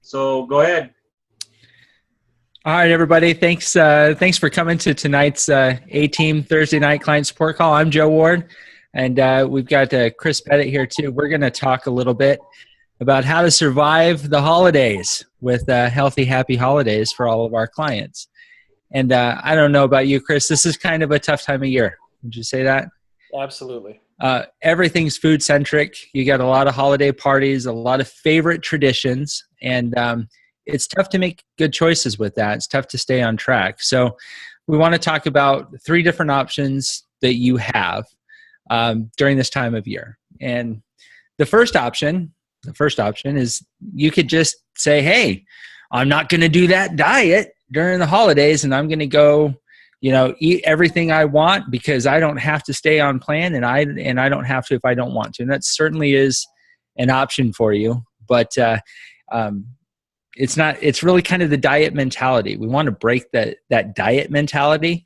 So go ahead. All right, everybody. Thanks for coming to tonight's A-Team Thursday night client support call. I'm Joe Ward, and we've got Chris Pettit here too. We're going to talk a little bit about how to survive the holidays with healthy, happy holidays for all of our clients. And I don't know about you, Chris. This is kind of a tough time of year. Would you say that? Absolutely. Everything's food-centric. You got a lot of holiday parties, a lot of favorite traditions, and it's tough to make good choices with that. It's tough to stay on track. So we want to talk about 3 different options that you have during this time of year. And the first option is you could just say, hey, I'm not going to do that diet during the holidays, and I'm going to go, eat everything I want because I don't have to stay on plan, and I don't have to if I don't want to. And that certainly is an option for you, but it's really kind of the diet mentality. We want to break that diet mentality.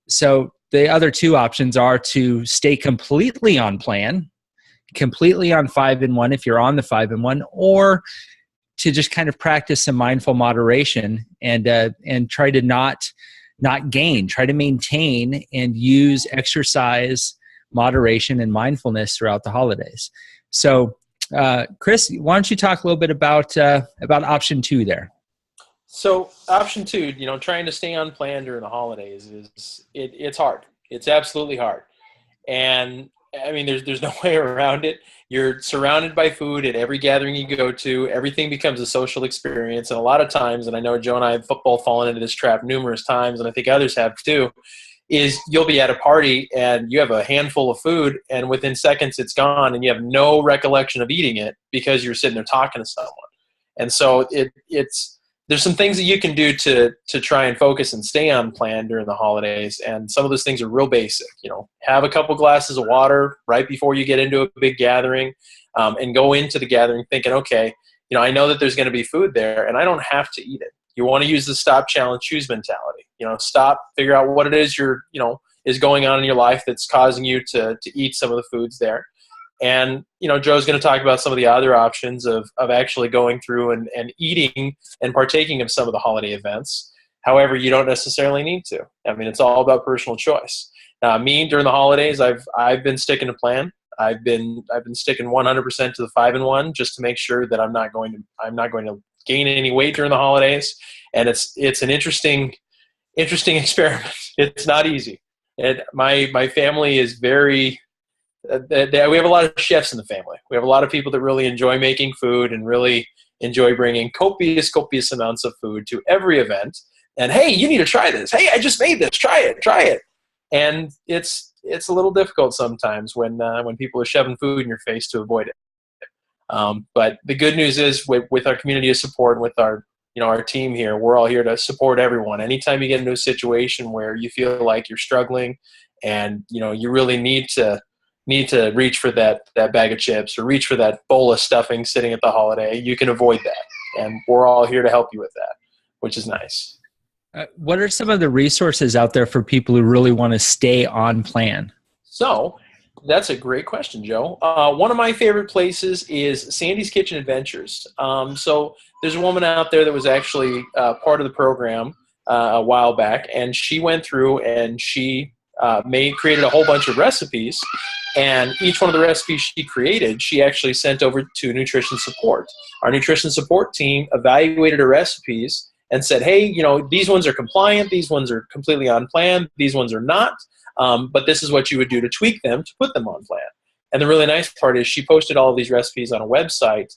So the other 2 options are to stay completely on plan, completely on 5-in-1 if you're on the 5-in-1, or to just kind of practice some mindful moderation and try to not gain, try to maintain and use exercise, moderation, and mindfulness throughout the holidays. So Chris, why don't you talk a little bit about option 2 there? So option 2, trying to stay on plan during the holidays it's hard. It's absolutely hard. And I mean, there's no way around it. You're surrounded by food at every gathering you go to. Everything becomes a social experience. And a lot of times, and I know Joe and I have both fallen into this trap numerous times, and I think others have too, is you'll be at a party and you have a handful of food, and within seconds it's gone, and you have no recollection of eating it because you're sitting there talking to someone. And so there's some things that you can do to try and focus and stay on plan during the holidays. And some of those things are real basic. Have a couple glasses of water right before you get into a big gathering, and go into the gathering thinking, okay, I know that there's going to be food there and I don't have to eat it. You want to use the stop, challenge, choose mentality. Stop, figure out what it is is going on in your life that's causing you to eat some of the foods there. And, Joe's going to talk about some of the other options of actually going through and eating and partaking of some of the holiday events. However, you don't necessarily need to. I mean, it's all about personal choice. Me, during the holidays, I've been sticking to plan. I've been sticking 100% to the 5-in-1 just to make sure that I'm not going to gain any weight during the holidays. And it's an interesting experiment. It's not easy. And my family is very. We have a lot of chefs in the family. We have a lot of people that really enjoy making food and really enjoy bringing copious amounts of food to every event. And hey, you need to try this. Hey, I just made this. Try it. And it's a little difficult sometimes when people are shoving food in your face to avoid it. But the good news is with our community of support and with our team here, we're all here to support everyone. Anytime you get into a situation where you feel like you're struggling and you really need to reach for that bag of chips or reach for that bowl of stuffing sitting at the holiday, you can avoid that. And we're all here to help you with that, which is nice. What are some of the resources out there for people who really want to stay on plan? So that's a great question, Joe. One of my favorite places is Sandy's Kitchen Adventures. So there's a woman out there that was actually part of the program a while back, and she went through and she created a whole bunch of recipes. And each one of the recipes she created, she actually sent over to nutrition support. Our nutrition support team evaluated her recipes and said, hey, these ones are compliant, these ones are completely on plan, these ones are not, but this is what you would do to tweak them to put them on plan. And the really nice part is she posted all of these recipes on a website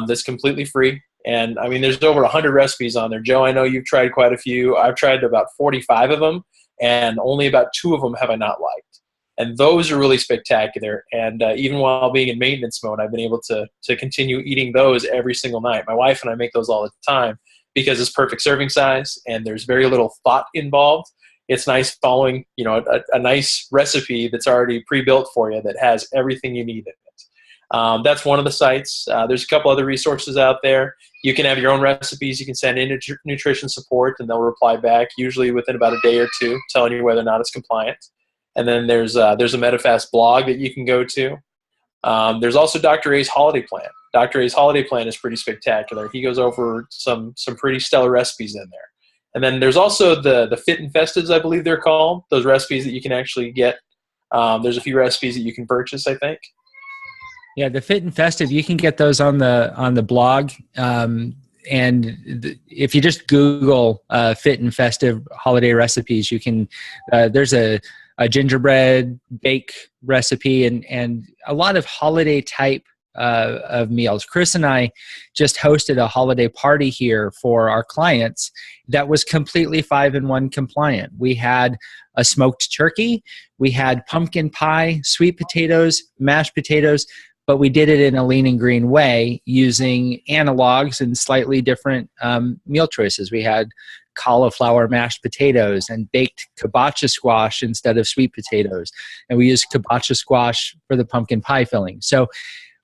that's completely free. And I mean, there's over 100 recipes on there. Joe, I know you've tried quite a few. I've tried about 45 of them, and only about 2 of them have I not liked. And those are really spectacular. And even while being in maintenance mode, I've been able to continue eating those every single night. My wife and I make those all the time because it's perfect serving size and there's very little thought involved. It's nice following, a nice recipe that's already pre-built for you that has everything you need in it. That's one of the sites. There's a couple other resources out there. You can have your own recipes. You can send in nutrition support and they'll reply back, usually within about a day or 2, telling you whether or not it's compliant. And then there's a MetaFast blog that you can go to. There's also Dr. A's holiday plan. Dr. A's holiday plan is pretty spectacular. He goes over some pretty stellar recipes in there. And then there's also the Fit and Festives, I believe they're called, those recipes that you can actually get. There's a few recipes that you can purchase, I think. Yeah, the Fit and Festive, you can get those on the blog. If you just Google Fit and Festive holiday recipes, you can. There's a gingerbread bake recipe and a lot of holiday type of meals. Chris and I just hosted a holiday party here for our clients that was completely 5-in-1 compliant. We had a smoked turkey, we had pumpkin pie, sweet potatoes, mashed potatoes, but we did it in a lean and green way using analogs and slightly different meal choices. We had cauliflower mashed potatoes and baked kabocha squash instead of sweet potatoes. And we used kabocha squash for the pumpkin pie filling. So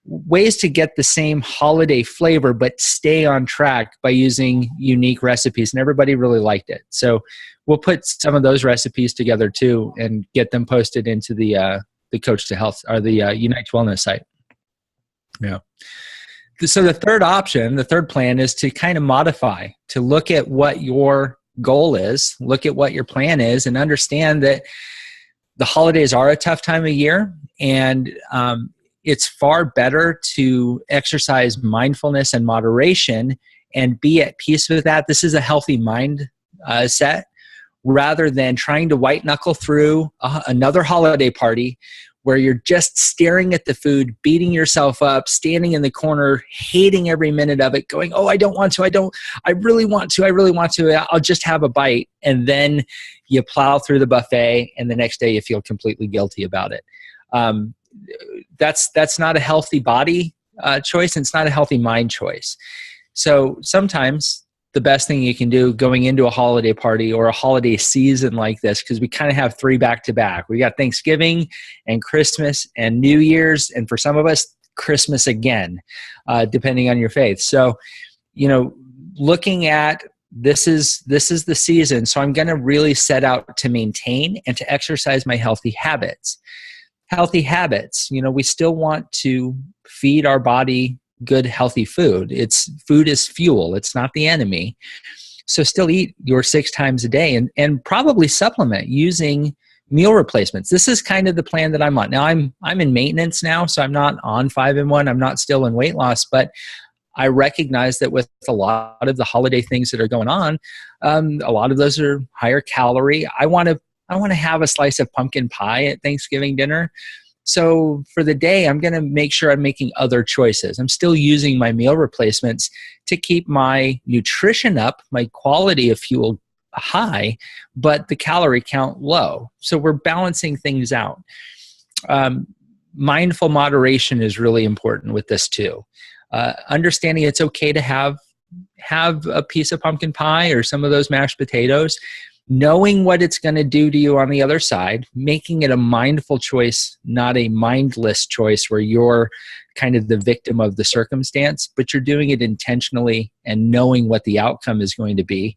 ways to get the same holiday flavor but stay on track by using unique recipes, and everybody really liked it. So we'll put some of those recipes together too and get them posted into the Coach to Health or the Unite Wellness site. Yeah. So the third option, the third plan, is to kind of modify, to look at what your goal is, look at what your plan is, and understand that the holidays are a tough time of year, and it's far better to exercise mindfulness and moderation and be at peace with that. This is a healthy mind set, rather than trying to white knuckle through another holiday party where you're just staring at the food, beating yourself up, standing in the corner, hating every minute of it, going, oh, I don't want to, I really want to, I'll just have a bite. And then you plow through the buffet and the next day you feel completely guilty about it. That's not a healthy body choice, and it's not a healthy mind choice. So sometimes the best thing you can do going into a holiday party or a holiday season like this, because we kind of have 3 back-to-back. We got Thanksgiving and Christmas and New Year's, and for some of us, Christmas again, depending on your faith. So, looking at this is the season, so I'm going to really set out to maintain and to exercise my healthy habits. Healthy habits, we still want to feed our body good, healthy food. Food is fuel. It's not the enemy. So still eat your 6 times a day and probably supplement using meal replacements. This is kind of the plan that I'm on. Now I'm in maintenance now, so I'm not on 5-in-1. I'm not still in weight loss, but I recognize that with a lot of the holiday things that are going on, a lot of those are higher calorie. I want to have a slice of pumpkin pie at Thanksgiving dinner. So for the day, I'm going to make sure I'm making other choices. I'm still using my meal replacements to keep my nutrition up, my quality of fuel high, but the calorie count low. So we're balancing things out. Mindful moderation is really important with this too. Understanding it's okay to have a piece of pumpkin pie or some of those mashed potatoes, knowing what it's going to do to you on the other side, making it a mindful choice, not a mindless choice where you're kind of the victim of the circumstance, but you're doing it intentionally and knowing what the outcome is going to be.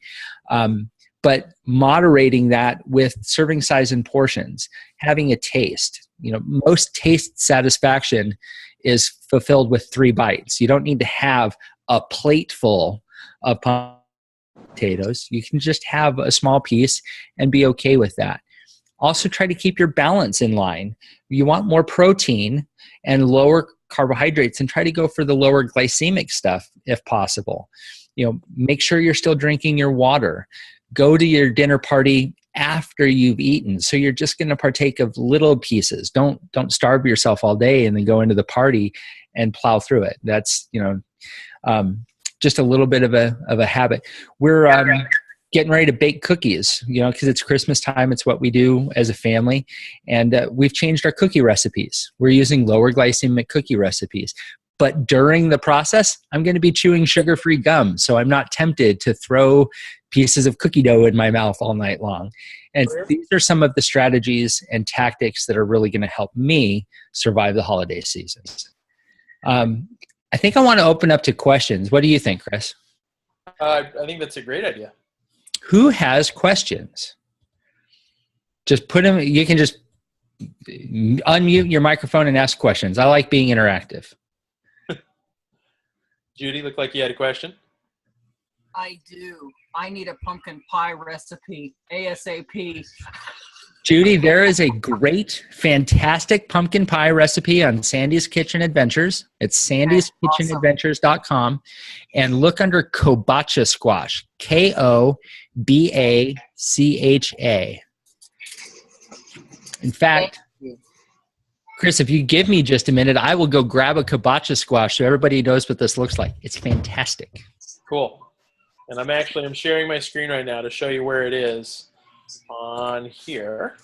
But moderating that with serving size and portions, having a taste. Most taste satisfaction is fulfilled with 3 bites. You don't need to have a plate full of potatoes. You can just have a small piece and be okay with that. Also try to keep your balance in line. You want more protein and lower carbohydrates, and try to go for the lower glycemic stuff if possible. Make sure you're still drinking your water. Go to your dinner party after you've eaten. So you're just going to partake of little pieces. Don't starve yourself all day and then go into the party and plow through it. That's, just a little bit of a habit. We're getting ready to bake cookies, because it's Christmas time. It's what we do as a family. And we've changed our cookie recipes. We're using lower glycemic cookie recipes. But during the process, I'm going to be chewing sugar-free gum. So I'm not tempted to throw pieces of cookie dough in my mouth all night long. And these are some of the strategies and tactics that are really going to help me survive the holiday seasons. I think I want to open up to questions. What do you think, Chris? I think that's a great idea. Who has questions? Just put them, you can just unmute your microphone and ask questions. I like being interactive. Judy, looked like you had a question. I do. I need a pumpkin pie recipe ASAP. Judy, there is a great, fantastic pumpkin pie recipe on Sandy's Kitchen Adventures. It's sandyskitchenadventures.com. And look under kobacha squash, Kobacha. In fact, Chris, if you give me just a minute, I will go grab a kobacha squash so everybody knows what this looks like. It's fantastic. Cool. And I'm sharing my screen right now to show you where it is on here,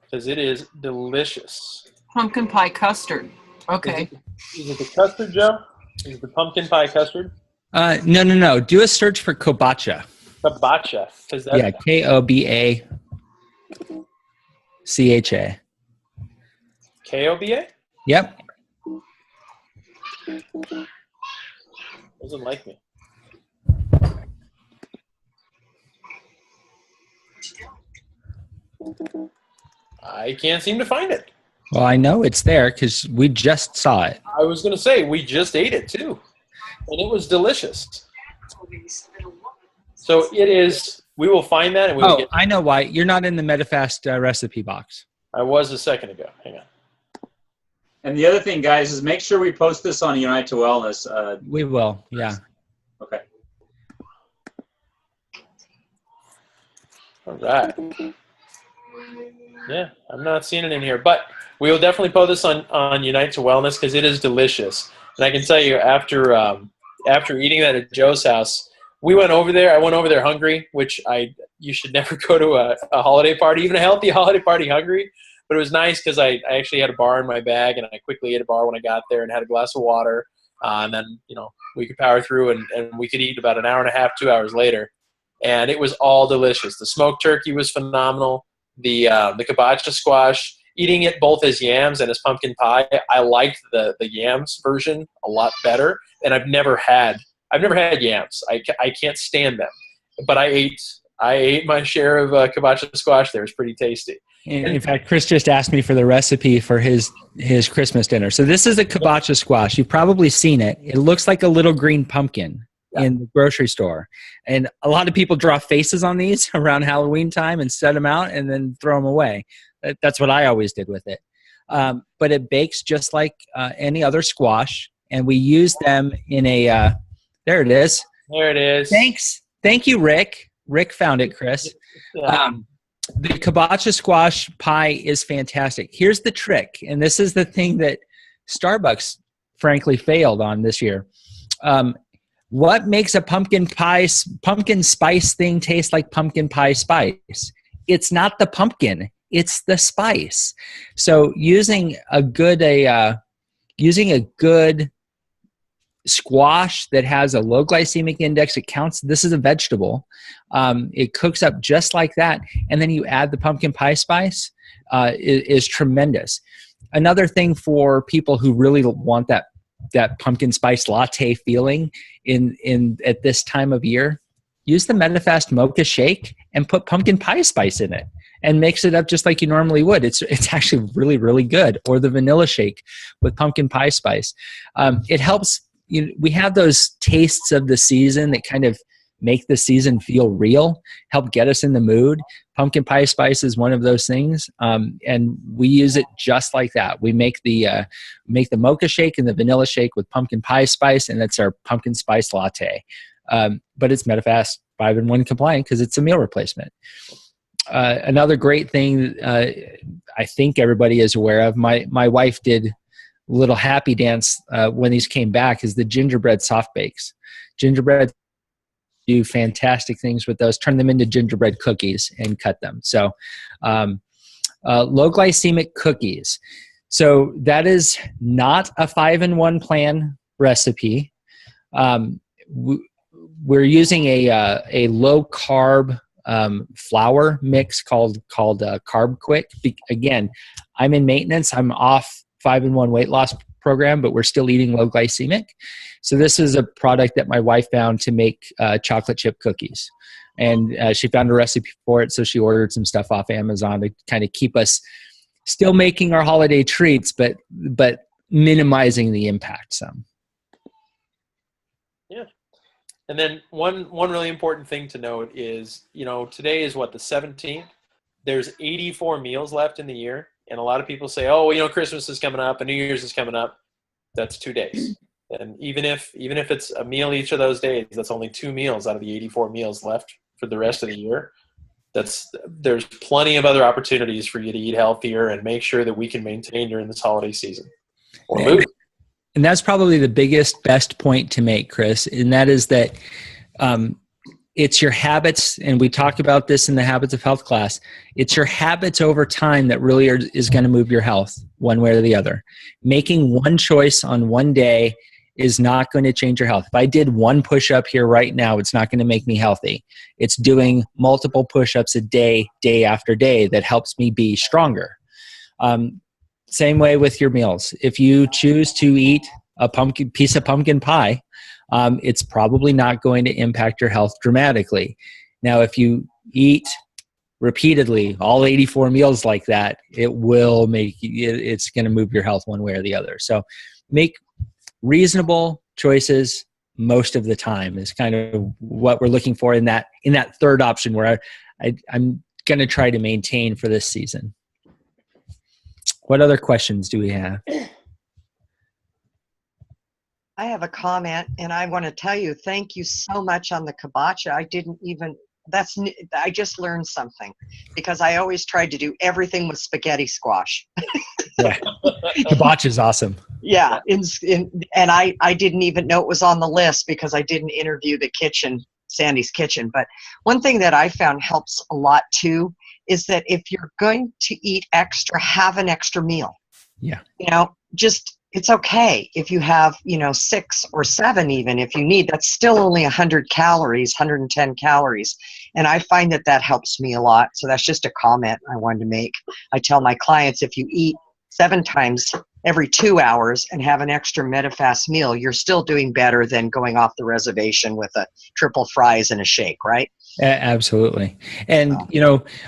because it is delicious. Pumpkin pie custard. Okay. Is it the custard, Joe? Is it the pumpkin pie custard? No. Do a search for kobacha. Kobacha. Yeah, Kobacha. Koba? Yep. Doesn't like me. I can't seem to find it. Well, I know it's there because we just saw it. I was going to say, we just ate it too. And it was delicious. So it is, we will find that. And we will I know why. You're not in the MetaFast recipe box. I was a second ago. Hang on. And the other thing, guys, is make sure we post this on Unite to Wellness. We will, yeah. Okay. All right. Yeah, I'm not seeing it in here, but we will definitely post this on Unite to Wellness because it is delicious. And I can tell you, after eating that at Joe's house, we went over there. I went over there hungry, which you should never go to a holiday party, even a healthy holiday party, hungry. But it was nice because I actually had a bar in my bag, and I quickly ate a bar when I got there and had a glass of water. And then, we could power through, and we could eat about an hour and a half, 2 hours later. And it was all delicious. The smoked turkey was phenomenal. The kobacha squash, eating it both as yams and as pumpkin pie, I liked the yams version a lot better. And I've never had yams. I can't stand them. But I ate my share of kobacha squash there. It was pretty tasty. In fact, Chris just asked me for the recipe for his Christmas dinner. So this is a kobacha squash. You've probably seen it. It looks like a little green pumpkin in the grocery store. And a lot of people draw faces on these around Halloween time and set them out and then throw them away. That's what I always did with it. But it bakes just like any other squash. And we use them in a there it is. There it is. Thanks. Thank you, Rick. Rick found it, Chris. Yeah. The kobacha squash pie is fantastic. Here's the trick, and this is the thing that Starbucks, frankly, failed on this year. What makes a pumpkin spice thing taste like pumpkin pie spice? It's not the pumpkin; it's the spice. So using a good squash that has a low glycemic index, it counts. This is a vegetable. It cooks up just like that, and then you add the pumpkin pie spice. Is tremendous. Another thing for people who really want that pumpkin spice latte feeling in at this time of year, use the MetaFast Mocha Shake and put pumpkin pie spice in it and mix it up just like you normally would. It's actually really, really good. Or the vanilla shake with pumpkin pie spice. It helps. We have those tastes of the season that kind of make the season feel real, help get us in the mood. Pumpkin pie spice is one of those things, and we use it just like that. We make the mocha shake and the vanilla shake with pumpkin pie spice, and that's our pumpkin spice latte. But it's MetaFast 5-in-1 compliant because it's a meal replacement. Another great thing I think everybody is aware of, my wife did little happy dance when these came back, is the gingerbread soft bakes. Gingerbread do fantastic things with those. Turn them into gingerbread cookies and cut them. So low glycemic cookies. So that is not a 5-in-1 plan recipe. We're using a low carb flour mix called Carb Quick. Again, I'm in maintenance. I'm off 5-in-1 weight loss program, but we're still eating low glycemic. So this is a product that my wife found to make chocolate chip cookies. And she found a recipe for it, so she ordered some stuff off Amazon to kind of keep us still making our holiday treats, but minimizing the impact some. Yeah. And then one really important thing to note is, today is what, the 17th? There's 84 meals left in the year. And a lot of people say, oh, well, Christmas is coming up and New Year's is coming up. That's 2 days. And even if it's a meal each of those days, that's only 2 meals out of the 84 meals left for the rest of the year. There's plenty of other opportunities for you to eat healthier and make sure that we can maintain during this holiday season. Or move. And that's probably the best point to make, Chris. And that is that it's your habits. And we talk about this in the Habits of Health class. It's your habits over time that really is going to move your health one way or the other. Making one choice on one day is not going to change your health. If I did one push-up here right now, it's not going to make me healthy. It's doing multiple push-ups a day, day after day, that helps me be stronger. Same way with your meals. If you choose to eat a piece of pumpkin pie, it's probably not going to impact your health dramatically. Now, if you eat repeatedly all 84 meals like that, it's going to move your health one way or the other. So make reasonable choices most of the time is kind of what we're looking for in that third option, where I'm going to try to maintain for this season. What other questions do we have? I have a comment, and I want to tell you, thank you so much on the kibacha. I just learned something, because I always tried to do everything with spaghetti squash. Yeah, kibacha is awesome. Yeah, and I didn't even know it was on the list because I didn't interview Sandy's kitchen. But one thing that I found helps a lot too is that if you're going to eat extra, have an extra meal. Yeah. It's okay if you have, 6 or 7 even if you need. That's still only 100 calories, 110 calories. And I find that helps me a lot. So that's just a comment I wanted to make. I tell my clients, if you eat 7 times every 2 hours and have an extra MetaFast meal, you're still doing better than going off the reservation with a triple fries and a shake, right? Absolutely. And,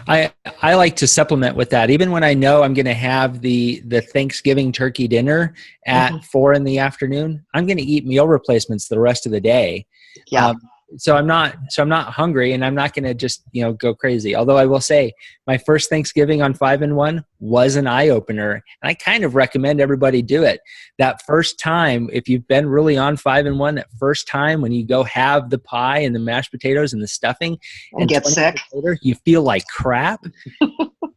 I like to supplement with that. Even when I know I'm going to have the Thanksgiving turkey dinner at 4 in the afternoon, I'm going to eat meal replacements the rest of the day. Yeah. So I'm not hungry, and I'm not going to just, go crazy. Although I will say my first Thanksgiving on 5-in-1 was an eye opener. And I kind of recommend everybody do it. That first time, if you've been really on 5-in-1, that first time when you go have the pie and the mashed potatoes and the stuffing and get sick, later, you feel like crap.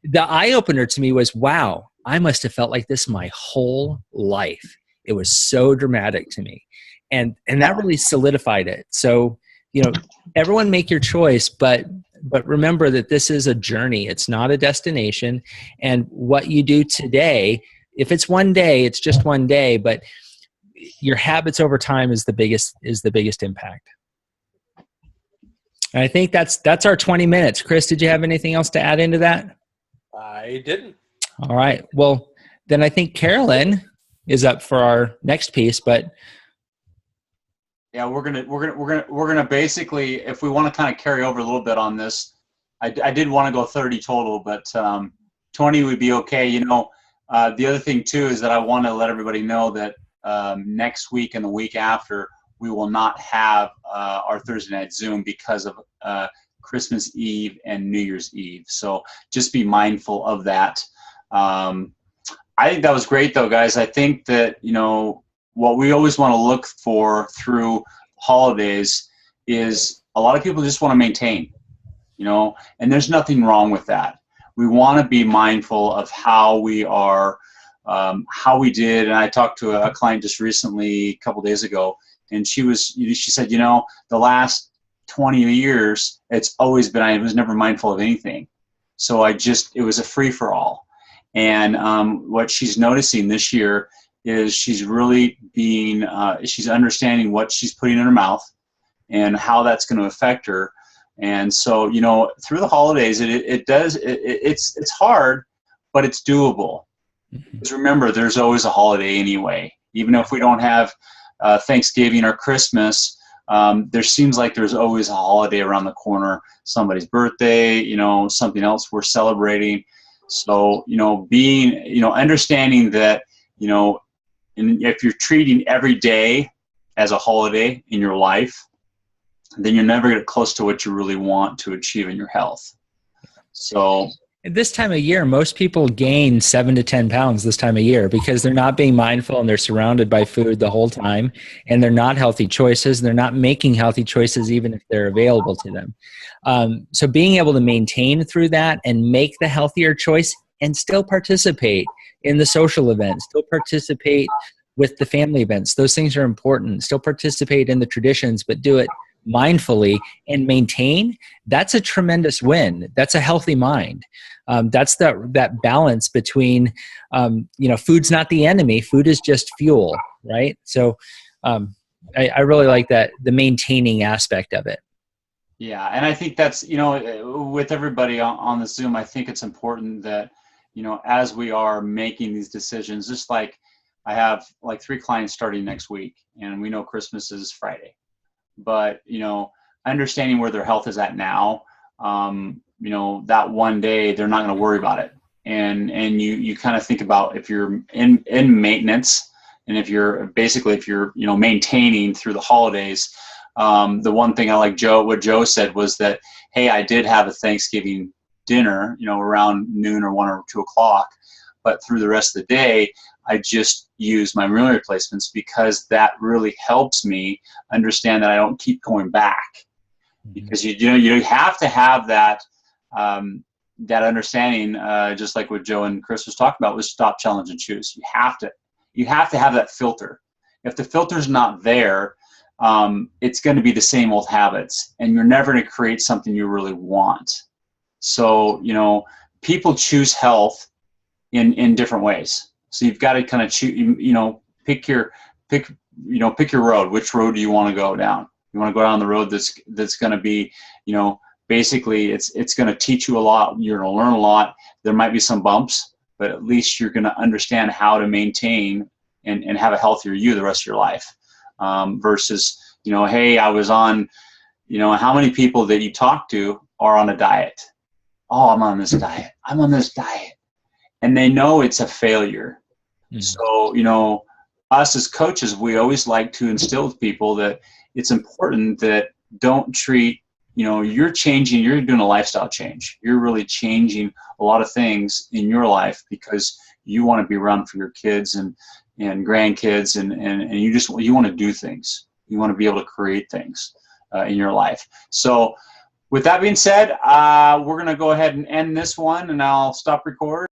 The eye opener to me was, wow, I must have felt like this my whole life. It was so dramatic to me. And that really solidified it. So, everyone make your choice, but remember that this is a journey. It's not a destination. And what you do today, if it's one day, it's just one day, but your habits over time is the biggest impact. And I think that's our 20 minutes. Chris, did you have anything else to add into that? I didn't. All right. Well, then I think Carolyn is up for our next piece, but yeah, we're gonna basically, if we want to kind of carry over a little bit on this, I did want to go 30 total, but 20 would be okay. The other thing too is that I want to let everybody know that next week and the week after we will not have our Thursday night Zoom because of Christmas Eve and New Year's Eve. So just be mindful of that. I think that was great though, guys. I think that what we always want to look for through holidays is a lot of people just want to maintain, and there's nothing wrong with that. We want to be mindful of how we are, how we did. And I talked to a client just recently, a couple days ago, and she said, the last 20 years, it's always been, I was never mindful of anything. So it was a free for all. And what she's noticing this year is she's really she's understanding what she's putting in her mouth and how that's going to affect her. And so, through the holidays, it's hard, but it's doable. Because remember, there's always a holiday anyway. Even if we don't have Thanksgiving or Christmas, there seems like there's always a holiday around the corner, somebody's birthday, something else we're celebrating. So, understanding that, and if you're treating every day as a holiday in your life, then you're never get close to what you really want to achieve in your health. So at this time of year, most people gain 7 to 10 pounds this time of year because they're not being mindful and they're surrounded by food the whole time, and they're not healthy choices. And they're not making healthy choices even if they're available to them. So being able to maintain through that and make the healthier choice and still participate in the social events, still participate with the family events, those things are important. Still participate in the traditions, but do it mindfully and maintain. That's a tremendous win. That's a healthy mind. That's that balance between, food's not the enemy. Food is just fuel, right? So I really like that, the maintaining aspect of it. Yeah, and I think that's, with everybody on the Zoom, I think it's important that, as we are making these decisions, just like I have like 3 clients starting next week, and we know Christmas is Friday. But, understanding where their health is at now, that one day they're not going to worry about it. And you kind of think about if you're in maintenance, and if you're maintaining through the holidays. The one thing I like what Joe said was that, hey, I did have a Thanksgiving dinner, around noon or 1 or 2 o'clock, but through the rest of the day, I just use my meal replacements because that really helps me understand that I don't keep going back. Because you have to have that that understanding, just like what Joe and Chris was talking about, was stop, challenge, and choose. You have to have that filter. If the filter's not there, it's going to be the same old habits, and you're never going to create something you really want. So people choose health in different ways. So you've got to kind of choose, pick your road. Which road do you want to go down? You want to go down the road that's going to be, basically it's going to teach you a lot. You're going to learn a lot. There might be some bumps, but at least you're going to understand how to maintain and have a healthier you the rest of your life. Versus, hey, I was on, how many people that you talk to are on a diet? Oh, I'm on this diet. I'm on this diet. And they know it's a failure. So, us as coaches, we always like to instill with people that it's important that don't treat, you're doing a lifestyle change. You're really changing a lot of things in your life because you want to be around for your kids and grandkids and you want to do things. You want to be able to create things in your life. So with that being said, we're going to go ahead and end this one, and I'll stop recording.